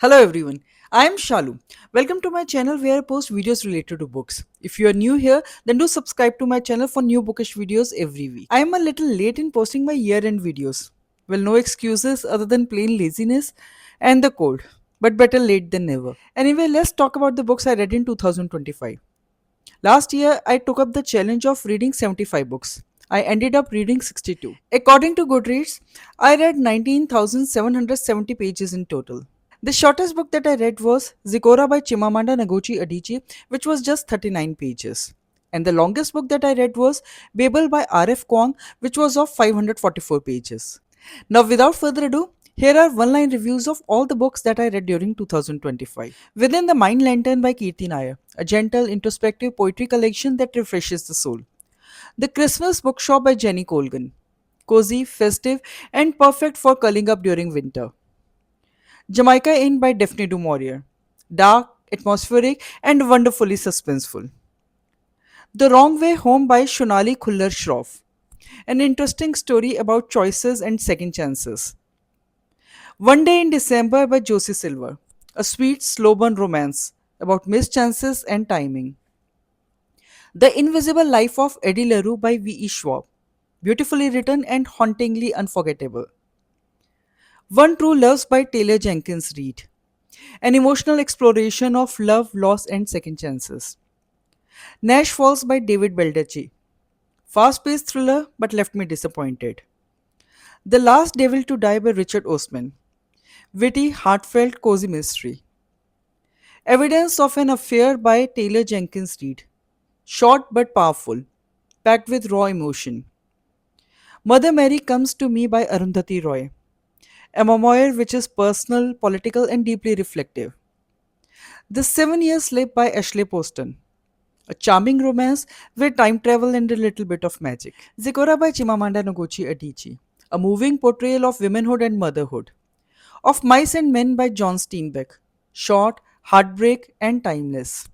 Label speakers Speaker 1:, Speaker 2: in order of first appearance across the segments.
Speaker 1: Hello everyone, I am Shaloo. Welcome to my channel where I post videos related to books. If you are new here, then do subscribe to my channel for new bookish videos every week. I am a little late in posting my year-end videos. Well, no excuses other than plain laziness and the cold, but better late than never. Anyway, let's talk about the books I read in 2025. Last year, I took up the challenge of reading 75 books. I ended up reading 62. According to Goodreads, I read 19,770 pages in total. The shortest book that I read was Zikora by Chimamanda Ngozi Adichie, which was just 39 pages. And the longest book that I read was Babel by R.F. Kuang, which was of 544 pages. Now, without further ado, here are one line reviews of all the books that I read during 2025. Within the Mind Lantern by Kirti Nair, a gentle, introspective poetry collection that refreshes the soul. The Christmas Bookshop by Jenny Colgan, cozy, festive, and perfect for curling up during winter. Jamaica Inn by Daphne du Maurier. Dark, atmospheric, and wonderfully suspenseful. The Wrong Way Home by Shonali Khullar Shroff. An interesting story about choices and second chances. One Day in December by Josie Silver. A sweet, slow burn romance about missed chances and timing. The Invisible Life of Eddie LaRue by V.E. Schwab. Beautifully written and hauntingly unforgettable. One True Loves by Taylor Jenkins Reid. An emotional exploration of love, loss, and second chances. Nash Falls by David Baldacci. Fast paced thriller but left me disappointed. The Last Devil to Die by Richard Osman. Witty, heartfelt, cozy mystery. Evidence of an Affair by Taylor Jenkins Reid. Short but powerful, packed with raw emotion. Mother Mary Comes to Me by Arundhati Roy. A memoir which is personal, political, and deeply reflective. The 7 Year Slave by Ashley Poston. A charming romance with time travel and a little bit of magic. Zikora by Chimamanda Ngozi Adichie, a moving portrayal of womanhood and motherhood. Of Mice and Men by John Steinbeck, short, heartbreak, and timeless.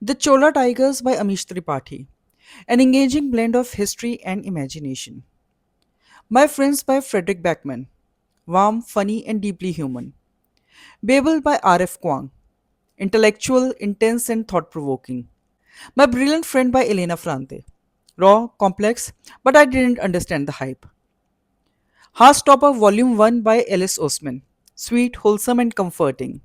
Speaker 1: The Chola Tigers by Amish Tripathi, an engaging blend of history and imagination. My Friends by Frederick Backman, warm, funny, and deeply human. Babel by R.F. Kuang, intellectual, intense, and thought provoking. My Brilliant Friend by Elena Ferrante. Raw, complex, but I didn't understand the hype. Heartstopper Volume 1 by Alice Osman. Sweet, wholesome, and comforting.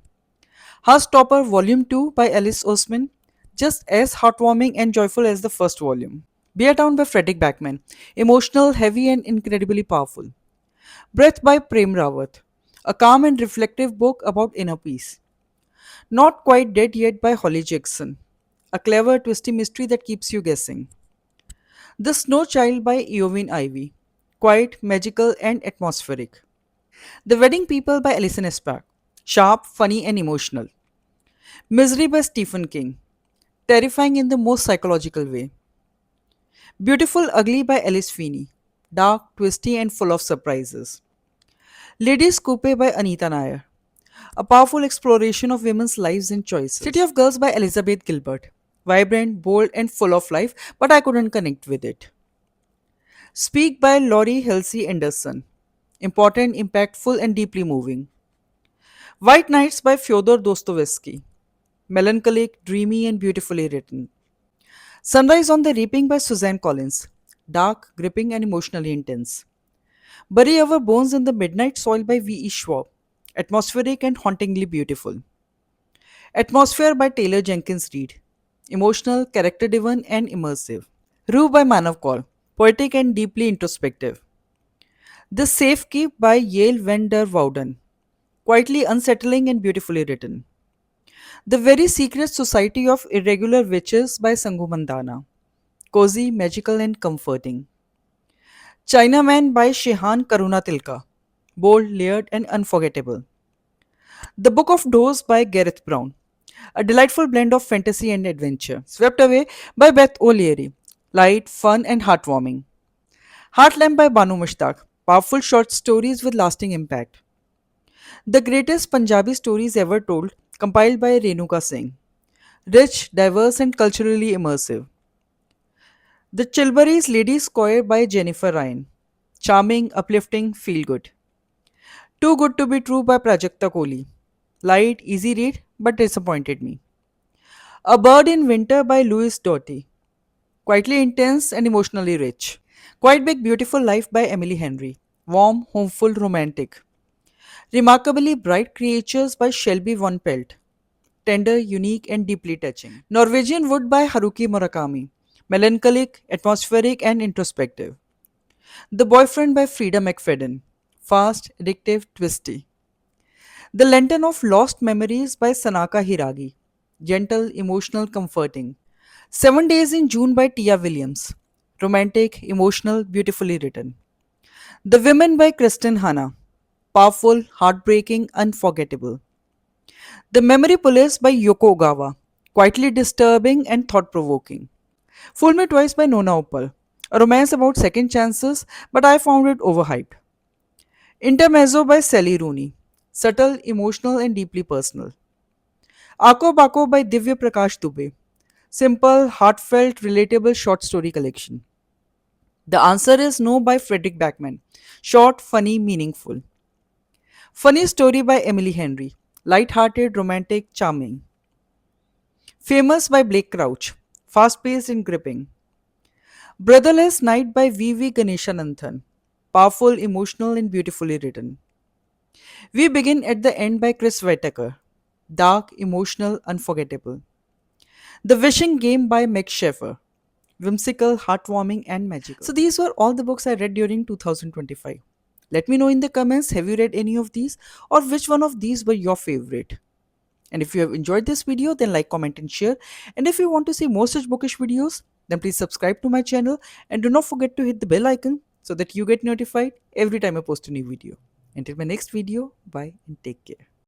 Speaker 1: Heartstopper Volume 2 by Alice Osman. Just as heartwarming and joyful as the first volume. Bear Town by Frederick Backman. Emotional, heavy, and incredibly powerful. Breath by Prem Rawat. A calm and reflective book about inner peace. Not Quite Dead Yet by Holly Jackson. A clever, twisty mystery that keeps you guessing. The Snow Child by Eowyn Ivy. Quiet, magical, and atmospheric. The Wedding People by Alison Espach. Sharp, funny, and emotional. Misery by Stephen King. Terrifying in the most psychological way. Beautiful Ugly by Alice Feeney. Dark, twisty, and full of surprises. Ladies Coupe by Anita Nair. A powerful exploration of women's lives and choices. City of Girls by Elizabeth Gilbert. Vibrant, bold, and full of life, but I couldn't connect with it. Speak by Laurie Halsey Anderson. Important, impactful, and deeply moving. White Nights by Fyodor Dostoevsky. Melancholic, dreamy, and beautifully written. Sunrise on the Reaping by Suzanne Collins. Dark, gripping, and emotionally intense. Bury Our Bones in the Midnight Soil by V.E. Schwab. Atmospheric and hauntingly beautiful. Atmosphere by Taylor Jenkins Reid. Emotional, character driven, and immersive. Rue by Manav Kaur. Poetic and deeply introspective. The Safe Keep by Yale van der Wouden. Quietly unsettling and beautifully written. The Very Secret Society of Irregular Witches by Sanghu Mandana. Cozy, magical, and comforting. Chinaman by Shehan Karunatilka. Bold, layered, and unforgettable. The Book of Doors by Gareth Brown. A delightful blend of fantasy and adventure. Swept Away by Beth O'Leary. Light, fun, and heartwarming. Heartland by Banu Mushtaq. Powerful short stories with lasting impact. The Greatest Punjabi Stories Ever Told, compiled by Renuka Singh. Rich, diverse, and culturally immersive. The Chilbury's Ladies' Choir by Jennifer Ryan. Charming, uplifting, feel good. Too Good to Be True by Prajakta Kohli. Light, easy read, but disappointed me. A Bird in Winter by Louis Doughty. Quietly intense and emotionally rich. Quite Big Beautiful Life by Emily Henry. Warm, homeful, romantic. Remarkably Bright Creatures by Shelby Von Pelt. Tender, unique, and deeply touching. Norwegian Wood by Haruki Murakami. Melancholic, atmospheric, and introspective. The Boyfriend by Frida McFadden. Fast, addictive, twisty. The Lantern of Lost Memories by Sanaka Hiragi. Gentle, emotional, comforting. 7 Days in June by Tia Williams. Romantic, emotional, beautifully written. The Women by Kristen Hanna. Powerful, heartbreaking, unforgettable. The Memory Police by Yoko Ogawa. Quietly disturbing and thought provoking. Fool Me Twice by Nona Uppal. A romance about second chances, but I found it overhyped. Intermezzo by Sally Rooney. Subtle, emotional, and deeply personal. Ako Bako by Divya Prakash Dubey. Simple, heartfelt, relatable short story collection. The Answer is No by Frederick Backman. Short, funny, meaningful. Funny Story by Emily Henry. Light-hearted, romantic, charming. Famous by Blake Crouch. Fast-paced and gripping. Brotherless Night by V.V. Ganeshananthan. Powerful, emotional, and beautifully written. We Begin at the End by Chris Whitaker. Dark, emotional, unforgettable. The Wishing Game by Meg Schaefer. Whimsical, heartwarming, and magical. So, these were all the books I read during 2025. Let me know in the comments, have you read any of these, or which one of these were your favorite? And if you have enjoyed this video, then like, comment, and share. And if you want to see more such bookish videos, then please subscribe to my channel and do not forget to hit the bell icon so that you get notified every time I post a new video. Until my next video, bye and take care.